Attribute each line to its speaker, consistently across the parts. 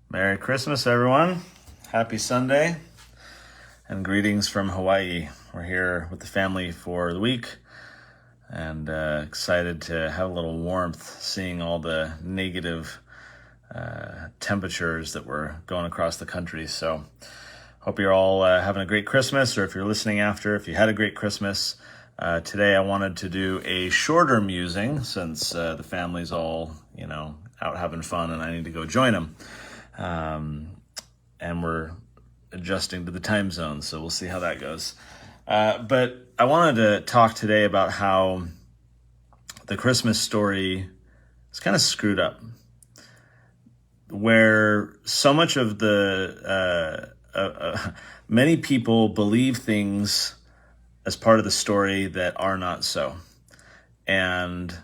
Speaker 1: Merry Christmas, everyone. Happy Sunday, and greetings from Hawaii. We're here with the family for the week, and excited to have a little warmth seeing all the negative temperatures that were going across the country. So hope you're all having a great Christmas, or if you're listening after, if you had a great Christmas. Today I wanted to do a shorter musing since the family's all, out having fun and I need to go join them. And we're adjusting to the time zone, so we'll see how that goes. But I wanted to talk today about how the Christmas story is kind of screwed up, where so much of the many people believe things as part of the story that are not so. And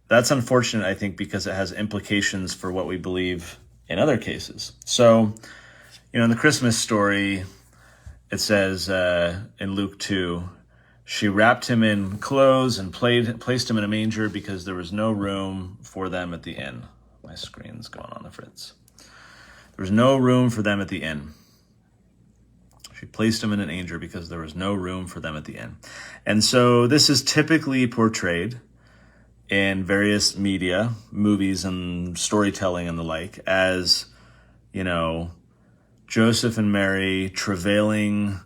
Speaker 1: that's unfortunate, I think, because it has implications for what we believe in other cases. So, in the Christmas story, it says in Luke 2, she wrapped him in clothes and placed him in a manger because there was no room for them at the inn. My screen's going on the fritz. There was no room for them at the inn. She placed him in an manger because there was no room for them at the inn. And so this is typically portrayed in various media, movies and storytelling and the like, as, Joseph and Mary travailing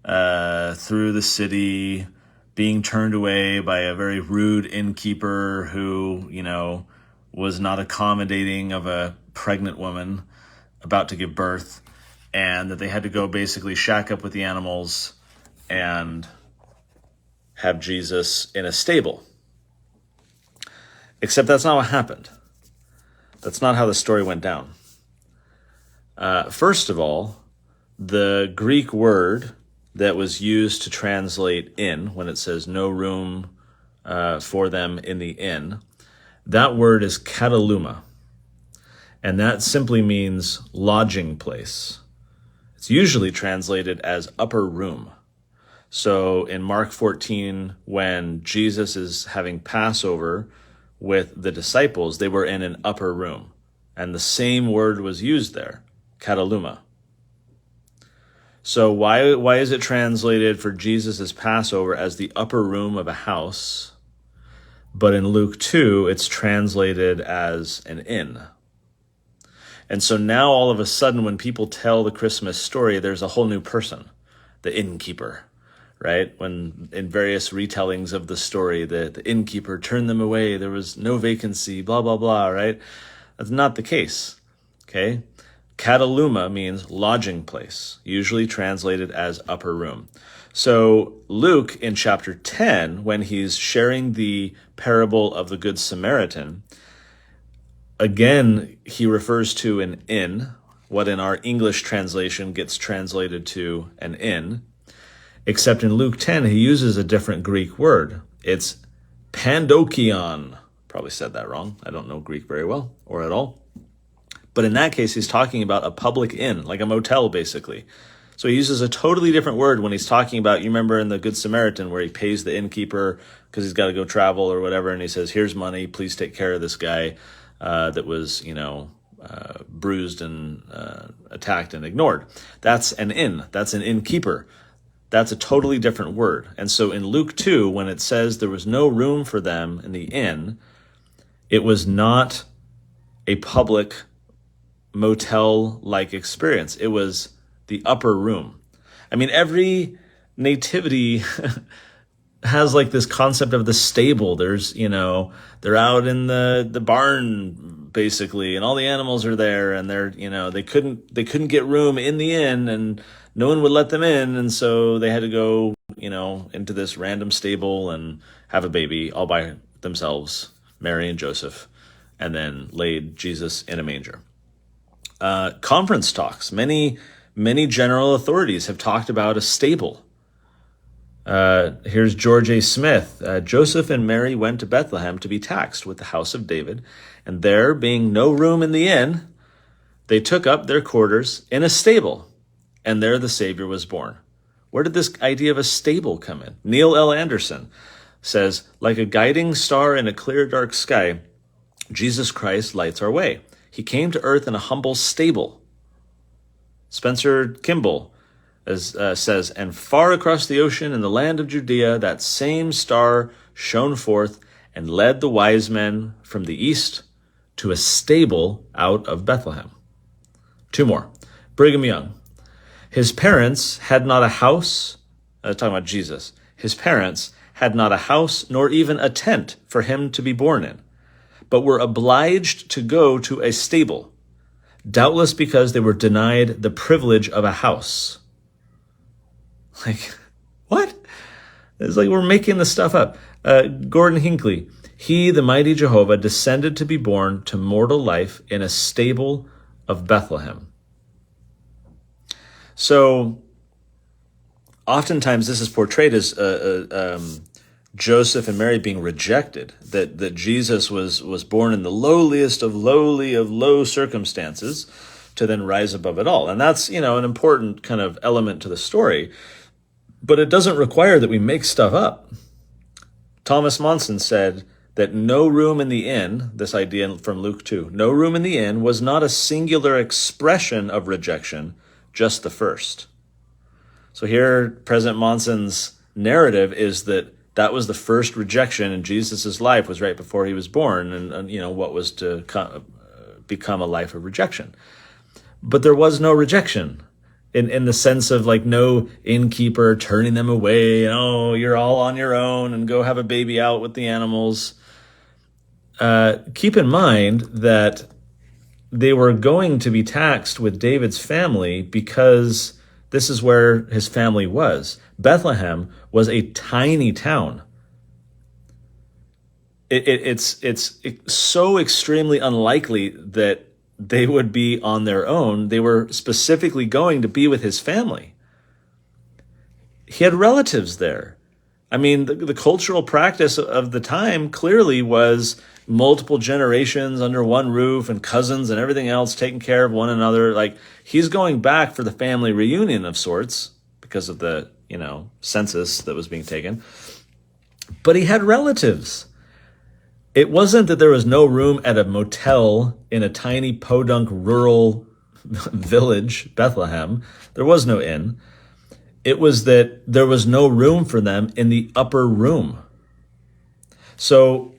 Speaker 1: through the city, being turned away by a very rude innkeeper who, was not accommodating of a pregnant woman about to give birth, and that they had to go basically shack up with the animals and have Jesus in a stable. Except that's not what happened. That's not how the story went down. First of all, the Greek word that was used to translate inn, when it says no room for them in the inn, that word is kataluma. And that simply means lodging place. It's usually translated as upper room. So in Mark 14, when Jesus is having Passover with the disciples, they were in an upper room. And the same word was used there, kataluma. So why is it translated for Jesus' Passover as the upper room of a house, but in Luke 2, it's translated as an inn? And so now all of a sudden, when people tell the Christmas story, there's a whole new person, the innkeeper. Right? When in various retellings of the story, the innkeeper turned them away, there was no vacancy, blah, blah, blah, right? That's not the case, okay? Kataluma means lodging place, usually translated as upper room. So Luke, in chapter 10, when he's sharing the parable of the Good Samaritan, again, he refers to an inn, what in our English translation gets translated to an inn. Except in Luke 10, he uses a different Greek word. It's pandokion. Probably said that wrong. I don't know Greek very well, or at all. But in that case, he's talking about a public inn, like a motel, basically. So he uses a totally different word when he's talking about, you remember in the Good Samaritan, where he pays the innkeeper because he's got to go travel or whatever, and he says, here's money, please take care of this guy that was, bruised and attacked and ignored. That's an inn. That's an innkeeper. That's a totally different word. And so in Luke 2, when it says there was no room for them in the inn, it was not a public motel-like experience. It was the upper room. I mean, every nativity has like this concept of the stable. There's, they're out in the barn basically, and all the animals are there, and they're, they couldn't get room in the inn, and no one would let them in, and so they had to go, into this random stable and have a baby all by themselves, Mary and Joseph, and then laid Jesus in a manger. Conference talks. Many general authorities have talked about a stable. Here's George A. Smith. Joseph and Mary went to Bethlehem to be taxed with the house of David, and there being no room in the inn, they took up their quarters in a stable. And there the Savior was born. Where did this idea of a stable come in? Neil L. Anderson says, like a guiding star in a clear, dark sky, Jesus Christ lights our way. He came to earth in a humble stable. Spencer Kimball says, and far across the ocean in the land of Judea, that same star shone forth and led the wise men from the east to a stable out of Bethlehem. Two more. Brigham Young. His parents had not a house, talking about Jesus. His parents had not a house nor even a tent for him to be born in, but were obliged to go to a stable, doubtless because they were denied the privilege of a house. Like, what? It's like we're making this stuff up. Gordon Hinckley. He, the mighty Jehovah, descended to be born to mortal life in a stable of Bethlehem. So, oftentimes this is portrayed as Joseph and Mary being rejected, that Jesus was born in the lowliest of low circumstances to then rise above it all. And that's, an important kind of element to the story. But it doesn't require that we make stuff up. Thomas Monson said that no room in the inn, this idea from Luke 2, no room in the inn was not a singular expression of rejection, just the first. So here, President Monson's narrative is that was the first rejection in Jesus' life, was right before he was born, and what was to become a life of rejection. But there was no rejection in the sense of like no innkeeper turning them away, and you're all on your own and go have a baby out with the animals. Keep in mind that they were going to be taxed with David's family because this is where his family was. Bethlehem was a tiny town. It's so extremely unlikely that they would be on their own. They were specifically going to be with his family. He had relatives there. I mean, the cultural practice of the time clearly was multiple generations under one roof and cousins and everything else taking care of one another. Like, he's going back for the family reunion of sorts because of the, census that was being taken. But he had relatives. It wasn't that there was no room at a motel in a tiny podunk rural village, Bethlehem. There was no inn. It was that there was no room for them in the upper room. So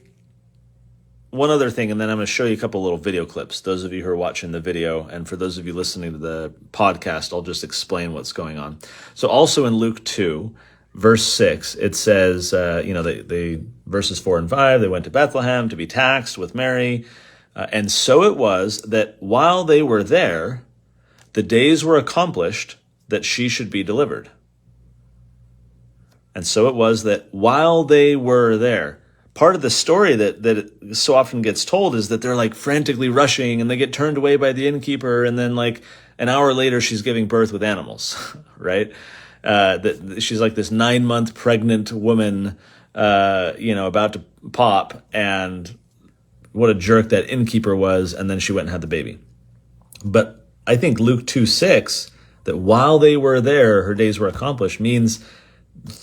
Speaker 1: one other thing, and then I'm going to show you a couple little video clips, those of you who are watching the video, and for those of you listening to the podcast, I'll just explain what's going on. So also in Luke 2, verse 6, it says, they verses 4 and 5, they went to Bethlehem to be taxed with Mary. And so it was that while they were there, the days were accomplished that she should be delivered. And so it was that while they were there, part of the story that so often gets told is that they're like frantically rushing and they get turned away by the innkeeper. And then like an hour later, she's giving birth with animals, right? That she's like this 9-month pregnant woman, about to pop, and what a jerk that innkeeper was. And then she went and had the baby. But I think Luke 2:6, that while they were there, her days were accomplished, means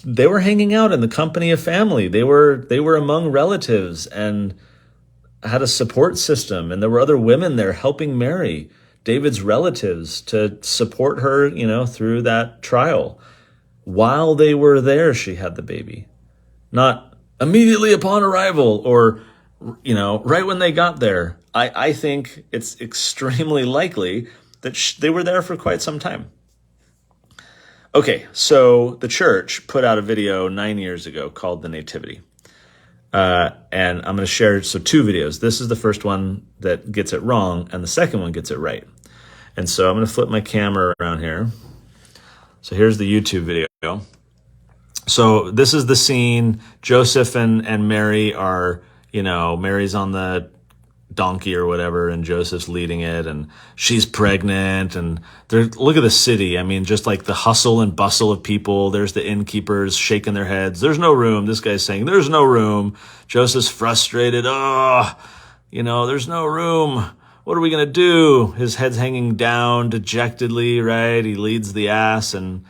Speaker 1: they were hanging out in the company of family. They were among relatives and had a support system. And there were other women there helping Mary, David's relatives, to support her, through that trial. While they were there, she had the baby. Not immediately upon arrival or, right when they got there. I think it's extremely likely that they were there for quite some time. Okay, so the church put out a video 9 years ago called The Nativity. And I'm going to share, two videos. This is the first one that gets it wrong, and the second one gets it right. And so I'm going to flip my camera around here. So here's the YouTube video. So this is the scene. Joseph and Mary are, Mary's on the donkey or whatever, and Joseph's leading it, and she's pregnant, and look at the city. I mean, just like the hustle and bustle of people. There's the innkeepers shaking their heads. There's no room. This guy's saying, there's no room. Joseph's frustrated. There's no room. What are we going to do? His head's hanging down dejectedly, right? He leads the ass, and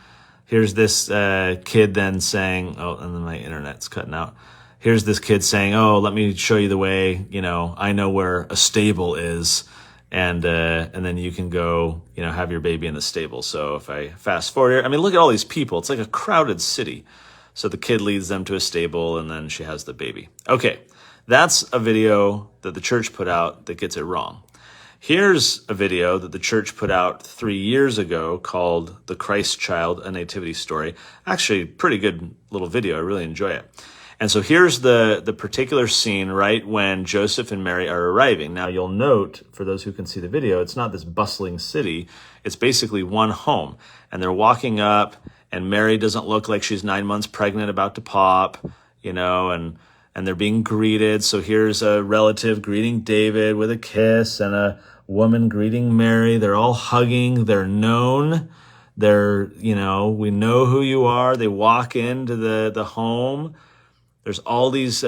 Speaker 1: here's this kid then saying, and then my internet's cutting out. Here's this kid saying, let me show you the way, I know where a stable is. and then you can go, have your baby in the stable. So if I fast forward here, I mean, look at all these people. It's like a crowded city. So the kid leads them to a stable, and then she has the baby. Okay, that's a video that the church put out that gets it wrong. Here's a video that the church put out 3 years ago called The Christ Child, A Nativity Story. Actually, pretty good little video. I really enjoy it. And so here's the particular scene right when Joseph and Mary are arriving. Now you'll note, for those who can see the video, it's not this bustling city. It's basically one home. And they're walking up, and Mary doesn't look like she's 9 months pregnant about to pop, and they're being greeted. So here's a relative greeting David with a kiss, and a woman greeting Mary. They're all hugging. They're known. We know who you are. They walk into the home. There's all these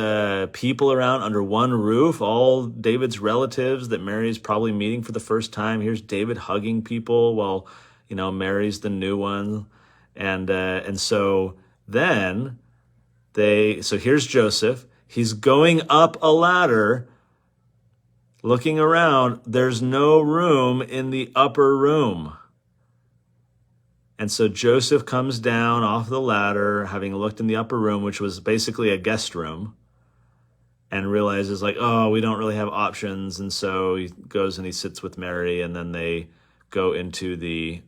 Speaker 1: people around under one roof, all David's relatives that Mary's probably meeting for the first time. Here's David hugging people while, Mary's the new one. And so then so here's Joseph. He's going up a ladder, looking around. There's no room in the upper room. And so Joseph comes down off the ladder, having looked in the upper room, which was basically a guest room, and realizes we don't really have options. And so he goes and he sits with Mary, and then they go into the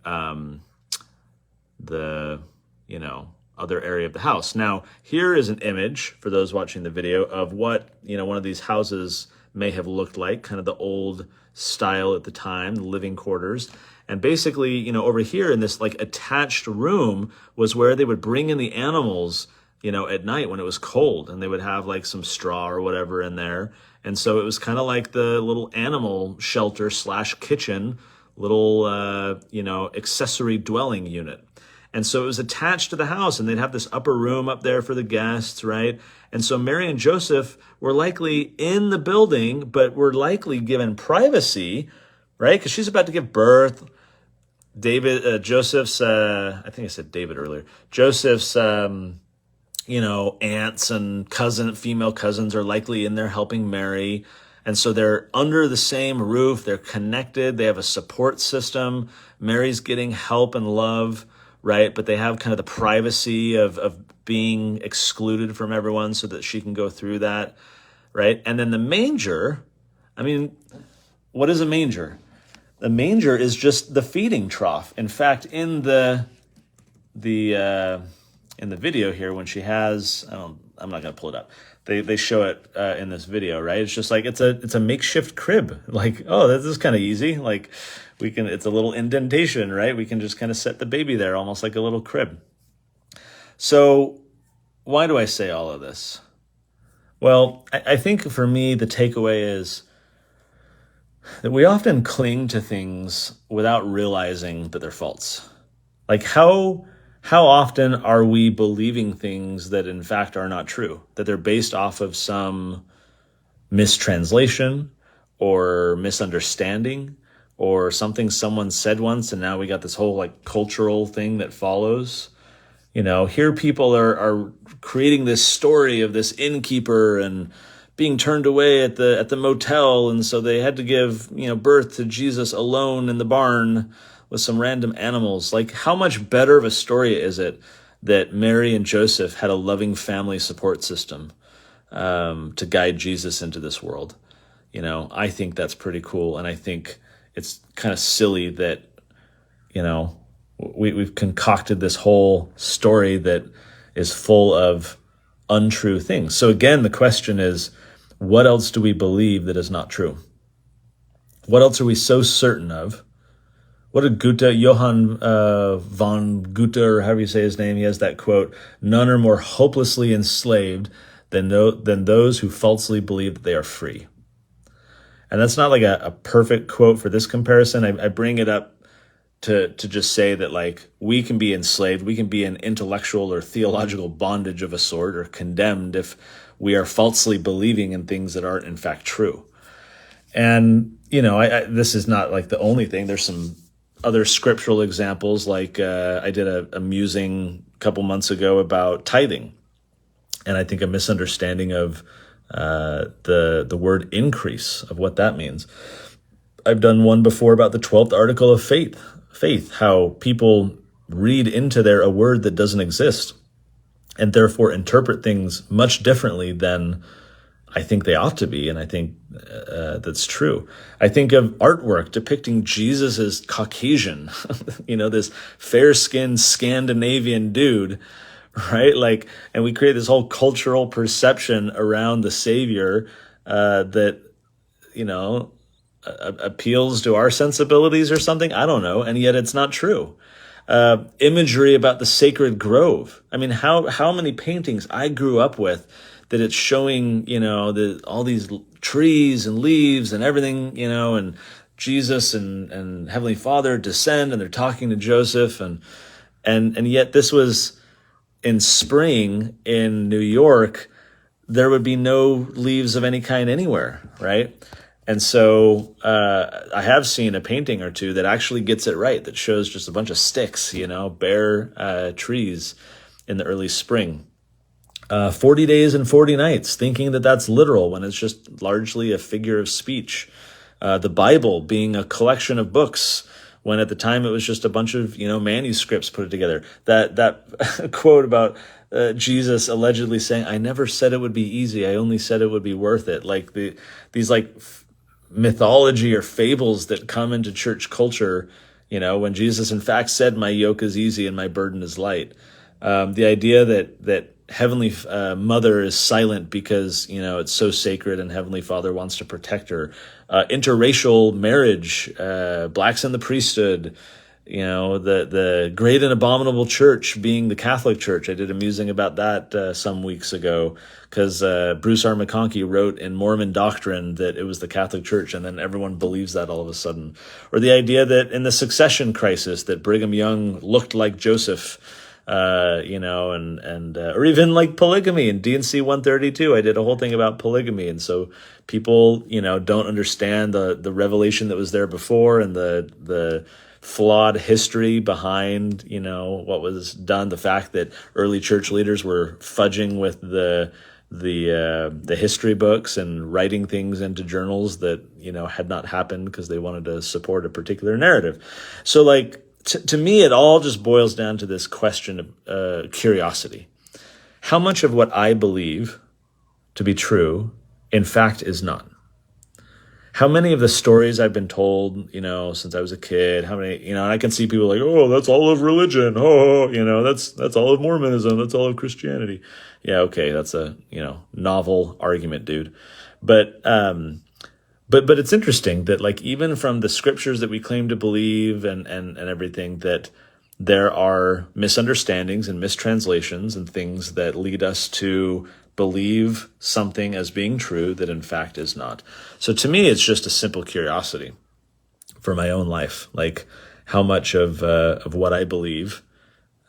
Speaker 1: other area of the house. Now, here is an image for those watching the video of what, one of these houses may have looked like, kind of the old style at the time, the living quarters. And basically, over here in this attached room was where they would bring in the animals, at night when it was cold, and they would have some straw or whatever in there. And so it was kind of like the little animal shelter / kitchen, little, accessory dwelling unit. And so it was attached to the house, and they'd have this upper room up there for the guests, right? And so Mary and Joseph were likely in the building, but were likely given privacy, right? Because she's about to give birth. Joseph's, I think I said David earlier. Joseph's, aunts and female cousins are likely in there helping Mary. And so they're under the same roof. They're connected. They have a support system. Mary's getting help and love, right? But they have kind of the privacy of being excluded from everyone so that she can go through that, right? And then the manger, what is a manger? The manger is just the feeding trough. In fact, in the video here, when she has, I'm not going to pull it up. They show it in this video, right? It's just it's a makeshift crib. This is kind of easy. It's a little indentation, right? We can just kind of set the baby there, almost like a little crib. So why do I say all of this? Well, I think for me, the takeaway is that we often cling to things without realizing that they're false. How often are we believing things that in fact are not true, that they're based off of some mistranslation or misunderstanding or something someone said once, and now we got this whole cultural thing that follows? Here people are creating this story of this innkeeper and being turned away at the motel, and so they had to give birth to Jesus alone in the barn with some random animals. How much better of a story is it that Mary and Joseph had a loving family support system to guide Jesus into this world? I think that's pretty cool, and I think it's kind of silly that we've concocted this whole story that is full of untrue things. So again, the question is, what else do we believe that is not true? What else are we so certain of? What did Johann von Goethe, or however you say his name, he has that quote, "None are more hopelessly enslaved than those who falsely believe that they are free." And that's not a perfect quote for this comparison. I bring it up to just say that we can be enslaved, we can be in intellectual or theological bondage of a sort, or condemned if we are falsely believing in things that aren't in fact true. And this is not the only thing. There's some other scriptural examples. I did a musing a couple months ago about tithing, and I think a misunderstanding of the word increase, of what that means. I've done one before about the 12th article of faith, how people read into there a word that doesn't exist and therefore interpret things much differently than I think they ought to be. And I think that's true. I think of artwork depicting Jesus as Caucasian, this fair-skinned Scandinavian dude, right? Like, and we create this whole cultural perception around the Savior that, appeals to our sensibilities or something. I don't know. And yet it's not true. Imagery about the sacred grove. I mean, how many paintings I grew up with that it's showing, all these trees and leaves and everything, and Jesus and Heavenly Father descend and they're talking to Joseph and yet this was in spring in New York. There would be no leaves of any kind anywhere, right? And so I have seen a painting or two that actually gets it right, that shows just a bunch of sticks, bare trees in the early spring. 40 days and 40 nights, thinking that that's literal when it's just largely a figure of speech. The Bible being a collection of books when at the time it was just a bunch of, manuscripts put together. That quote about Jesus allegedly saying, "I never said it would be easy. I only said it would be worth it." Like these mythology or fables that come into church culture, when Jesus in fact said, "My yoke is easy and my burden is light." The idea that Heavenly Mother is silent because, it's so sacred and Heavenly Father wants to protect her. Interracial marriage, blacks in the priesthood, the great and abominable church being the Catholic Church. I did a musing about that some weeks ago because Bruce R. McConkie wrote in Mormon Doctrine that it was the Catholic Church, and then everyone believes that all of a sudden. Or the idea that in the succession crisis that Brigham Young looked like Joseph, or even like polygamy in D&C 132. I did a whole thing about polygamy. And so people, don't understand the revelation that was there before and the flawed history behind, what was done. The fact that early church leaders were fudging with the history books and writing things into journals that, had not happened because they wanted to support a particular narrative. So to me, it all just boils down to this question of curiosity. How much of what I believe to be true, in fact, is not? How many of the stories I've been told, since I was a kid, how many, and I can see people like, "Oh, that's all of religion. Oh, that's all of Mormonism. That's all of Christianity." Yeah, okay, that's a, novel argument, dude. But it's interesting that even from the scriptures that we claim to believe and everything, that there are misunderstandings and mistranslations and things that lead us to believe something as being true that in fact is not. So to me, it's just a simple curiosity for my own life, like how much of what I believe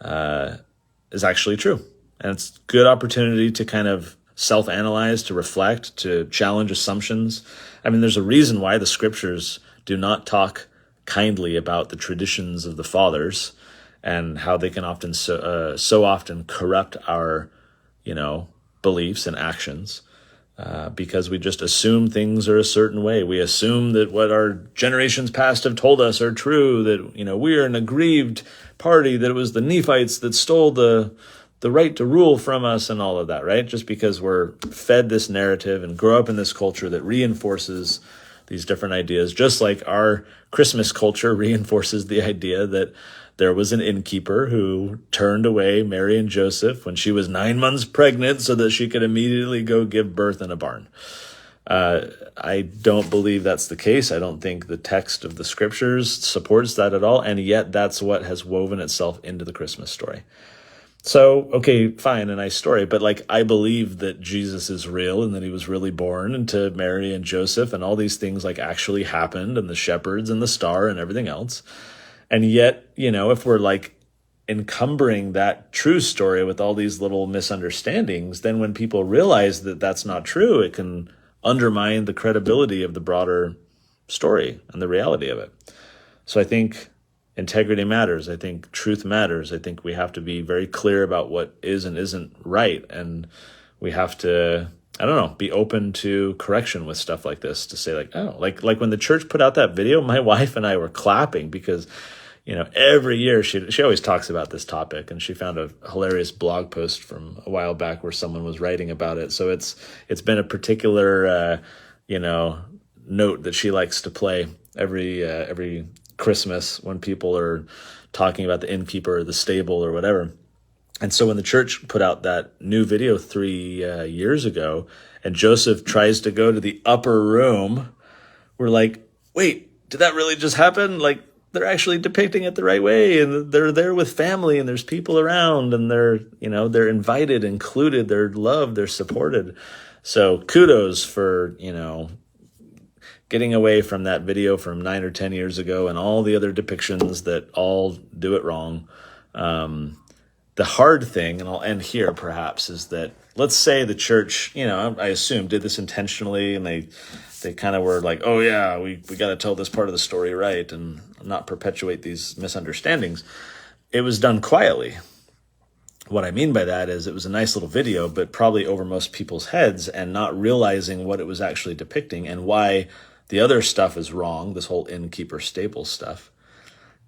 Speaker 1: is actually true. And it's a good opportunity to kind of self-analyze, to reflect, to challenge assumptions. I mean, there's a reason why the scriptures do not talk kindly about the traditions of the fathers and how they can often so often corrupt our, beliefs and actions because we just assume things are a certain way. We assume that what our generations past have told us are true, that, we're an aggrieved party, that it was the Nephites that stole the right to rule from us and all of that, right? Just because we're fed this narrative and grow up in this culture that reinforces these different ideas, just like our Christmas culture reinforces the idea that there was an innkeeper who turned away Mary and Joseph when she was 9 months pregnant so that she could immediately go give birth in a barn. I don't believe that's the case. I don't think the text of the scriptures supports that at all. And yet that's what has woven itself into the Christmas story. So, okay, fine, a nice story, but I believe that Jesus is real and that he was really born into Mary and Joseph and all these things actually happened and the shepherds and the star and everything else. And yet, if we're encumbering that true story with all these little misunderstandings, then when people realize that that's not true, it can undermine the credibility of the broader story and the reality of it. So I think integrity matters. I think truth matters. I think we have to be very clear about what is and isn't right. And we have to I don't know, be open to correction with stuff like this, to say like, oh, like when the church put out that video, my wife and I were clapping because, every year she always talks about this topic, and she found a hilarious blog post from a while back where someone was writing about it. So it's been a particular, note that she likes to play every Christmas when people are talking about the innkeeper or the stable or whatever. And so when the church put out that new video 3 years ago, and Joseph tries to go to the upper room, we're like, wait, did that really just happen? Like, they're actually depicting it the right way, and they're there with family, and there's people around, and they're invited, included, they're loved, they're supported. So kudos for, getting away from that video from 9 or 10 years ago and all the other depictions that all do it wrong. The hard thing, and I'll end here perhaps, is that let's say the church, I assume did this intentionally, and they kind of were like, oh yeah, we got to tell this part of the story right and not perpetuate these misunderstandings. It was done quietly. What I mean by that is it was a nice little video, but probably over most people's heads, and not realizing what it was actually depicting and why the other stuff is wrong, this whole innkeeper stable stuff.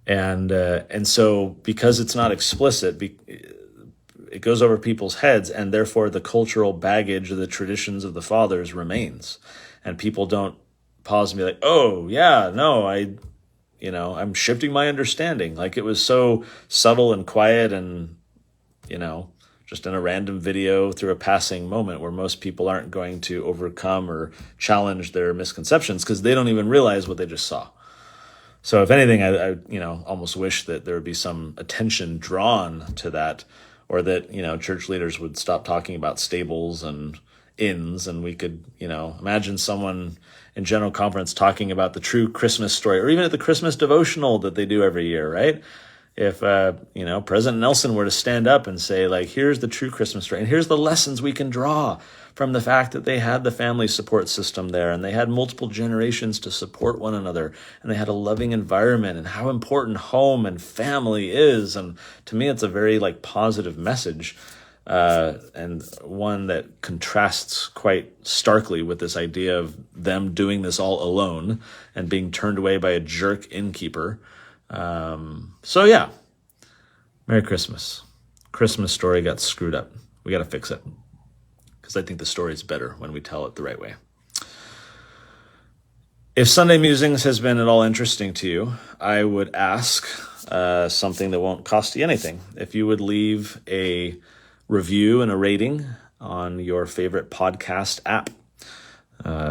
Speaker 1: And so because it's not explicit, it goes over people's heads, and therefore the cultural baggage of the traditions of the fathers remains. And people don't pause and be like, oh yeah, no, I'm shifting my understanding. Like, it was so subtle and quiet and, just in a random video through a passing moment where most people aren't going to overcome or challenge their misconceptions because they don't even realize what they just saw. So if anything, I almost wish that there would be some attention drawn to that, or that, church leaders would stop talking about stables and inns, and we could, imagine someone in general conference talking about the true Christmas story, or even at the Christmas devotional that they do every year, right? If, President Nelson were to stand up and say, like, here's the true Christmas story, and here's the lessons we can draw from the fact that they had the family support system there, and they had multiple generations to support one another, and they had a loving environment, and how important home and family is. And to me, it's a very positive message, and one that contrasts quite starkly with this idea of them doing this all alone and being turned away by a jerk innkeeper. So yeah, Merry Christmas. Christmas story got screwed up. We got to fix it, because I think the story is better when we tell it the right way. If Sunday Musings has been at all interesting to you, I would ask something that won't cost you anything. If you would leave a review and a rating on your favorite podcast app,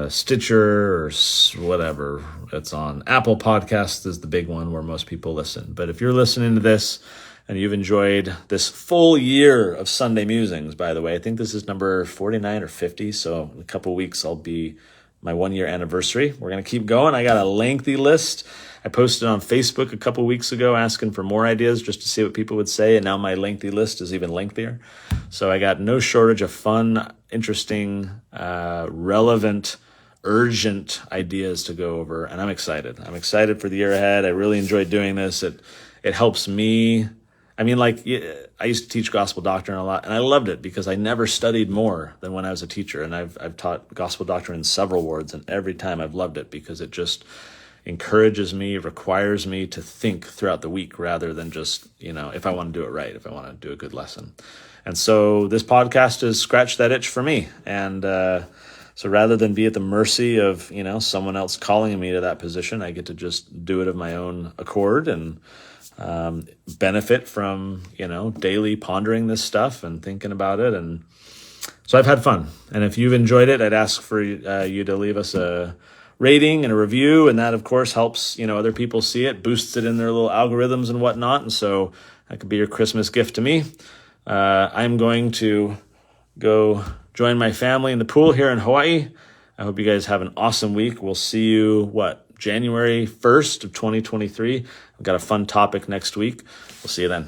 Speaker 1: Stitcher or whatever it's on. Apple Podcasts is the big one where most people listen. But if you're listening to this and you've enjoyed this full year of Sunday Musings, by the way, I think this is number 49 or 50. So in a couple of weeks, I'll be my 1-year anniversary. We're going to keep going. I got a lengthy list. I posted on Facebook a couple of weeks ago asking for more ideas just to see what people would say. And now my lengthy list is even lengthier. So I got no shortage of fun, interesting, relevant, urgent ideas to go over. And I'm excited. I'm excited for the year ahead. I really enjoyed doing this. It helps me. I mean, I used to teach gospel doctrine a lot, and I loved it because I never studied more than when I was a teacher. And I've taught gospel doctrine in several wards, and every time I've loved it because it just encourages me, requires me to think throughout the week rather than just, if I want to do it right, if I want to do a good lesson. And so this podcast has scratched that itch for me. And so rather than be at the mercy of, someone else calling me to that position, I get to just do it of my own accord and benefit from, daily pondering this stuff and thinking about it. And so I've had fun. And if you've enjoyed it, I'd ask for you to leave us a rating and a review. And that, of course, helps, other people see it, boosts it in their little algorithms and whatnot. And so that could be your Christmas gift to me. I'm going to go join my family in the pool here in Hawaii. I hope you guys have an awesome week. We'll see you, January 1st of 2023. I've got a fun topic next week. We'll see you then.